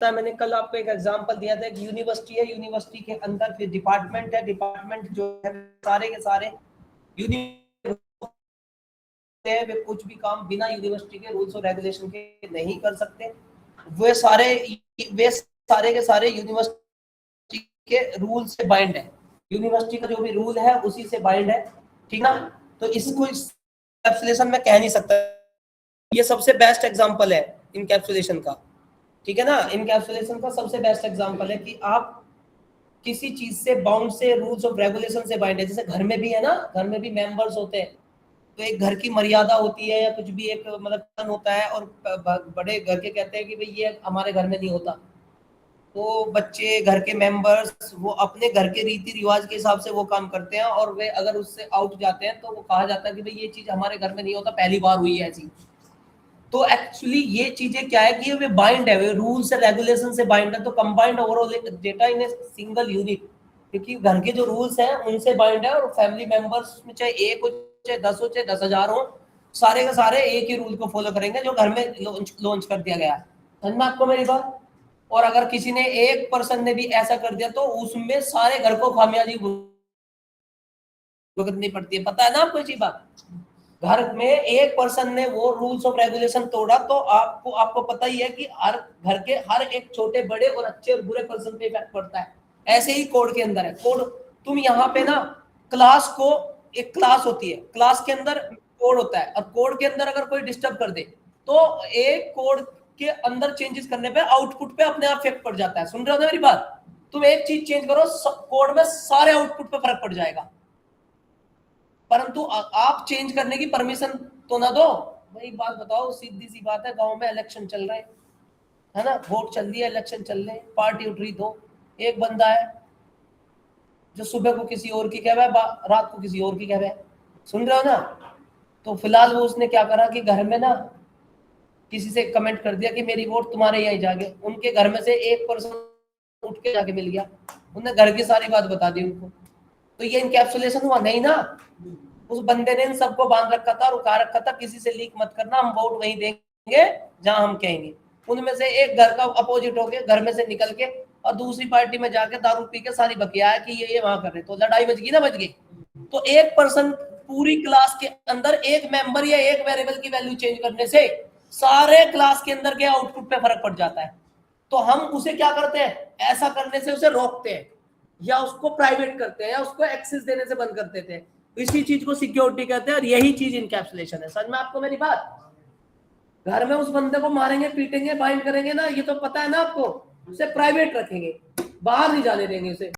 मैंने कल आपको एक एग्जांपल दिया था, एक यूनिवर्सिटी है, यूनिवर्सिटी के अंदर फिर डिपार्टमेंट है, डिपार्टमेंट जो है सारे के सारे यूनिवर्सिटी है, वे कुछ भी काम बिना यूनिवर्सिटी के रूल्स और रेगुलेशन के नहीं कर सकते। वे सारे के सारे यूनिवर्सिटी के रूल से बाइंड है, यूनिवर्सिटी का जो भी रूल है उसी से बाइंड है, ठीक ना। तो इसको इनकैप्सुलेशन में कह नहीं सकता। ये सबसे बेस्ट एग्जांपल है इनकैप्सुलेशन का, ठीक है ना। इनकैप्सुलेशन का सबसे बेस्ट एग्जांपल है कि आप किसी चीज से बाउंड से, रूल्स ऑफ रेगुलेशन से बाइंड है। जैसे घर में भी है ना, घर में भी मेंबर्स होते हैं, तो एक घर की मर्यादा होती है या कुछ भी एक मतलब होता है, और बड़े घर के कहते हैं कि भाई ये हमारे घर में नहीं होता, तो बच्चे घर के मेंबर्स वो अपने घर के रीति रिवाज के हिसाब से वो काम करते हैं, और वे अगर उससे आउट जाते हैं तो वो कहा जाता है कि भाई ये चीज हमारे घर में नहीं होता, पहली बार हुई है ऐसी। तो एक्चुअली ये चीजें क्या है कि वे बाइंड है, वे रूल्स एंड रेगुलेशन से बाइंड है, तो combined overall data in a single unit, क्योंकि घर के जो रूल्स हैं उनसे बाइंड है, और फैमिली मेंबर्स में चाहे एक हो, चाहे 10 हो, चाहे 10,000 हो, सारे के सारे एक ही रूल को फॉलो करेंगे जो घर में लॉन्च कर दिया गया है। समझ में आपको मेरी बात। और अगर किसी ने, एक पर्सन ने भी ऐसा कर दिया तो उसमें सारे घर को खामियाजी भुगतनी पड़ती है, पता है ना आपको ये बात। घर में एक पर्सन ने वो रूल्स ऑफ रेगुलेशन तोड़ा तो आपको पता ही है कि हर घर के हर एक छोटे बड़े और अच्छे और बुरे पर्सन पे इफेक्ट पड़ता है। ऐसे ही कोड के अंदर है। कोड, तुम यहाँ पे ना क्लास को, एक क्लास होती है, क्लास के अंदर कोड होता है, और कोड के अंदर अगर कोई डिस्टर्ब कर दे तो एक कोड के अंदर चेंजेस करने पे आउटपुट पे अपने आप इफेक्ट पड़ जाता है। सुन रहे हो ना मेरी बात। तुम एक चीज चेंज करो, कोड में सारे आउटपुट पे फर्क पड़ जाएगा, परंतु आप चेंज करने की परमिशन तो ना दो। भाई बात बताओ, सीधी सी बात है, गांव में इलेक्शन चल रहे है ना, वोट चल रही है, इलेक्शन चल रहे, पार्टी उठ रही, दो, एक बंदा है जो सुबह को किसी और की कह रहा है, रात को किसी और की कह रहा है, सुन रहे हो ना। तो फिलहाल वो उसने क्या करा कि घर में ना किसी से कमेंट कर दिया कि मेरी वोट तुम्हारे यहाँ जाके, उनके घर में से एक पर्सन उठ के जाके मिल गया, उन्होंने घर की सारी बात बता दी उनको। तो ये इनकैप्सुलेशन हुआ नहीं ना। उस बंदे ने इन सबको बांध रखा था, रुका रखा था, किसी से लीक मत करना, हम वोट वहीं देंगे जहां हम कहेंगे। उनमें से एक घर का अपोजिट हो गया, घर में से निकल के और दूसरी पार्टी में जाके दारू पी के सारी बकिया है कि ये वहां कर रहे, तो लड़ाई बच गई ना, बच गई। तो एक पर्सन पूरी क्लास के अंदर, एक मेंबर या एक वेरिएबल की वैल्यू चेंज करने से सारे क्लास के अंदर के आउटपुट पे फर्क पड़ जाता है। तो हम उसे क्या करते हैं, ऐसा करने से उसे रोकते हैं, या उसको प्राइवेट करते हैं, या उसको एक्सेस देने से बंद कर देते हैं। इसी चीज को सिक्योरिटी कहते हैं, और यही चीज इनकैप्सुलेशन है। समझ में आपको मेरी बात। घर में उस बंदे को मारेंगे, पीटेंगे, बाइंड करेंगे ना, ये तो पता है ना आपको, उसे प्राइवेट रखेंगे, बाहर नहीं जाने देंगे उसे।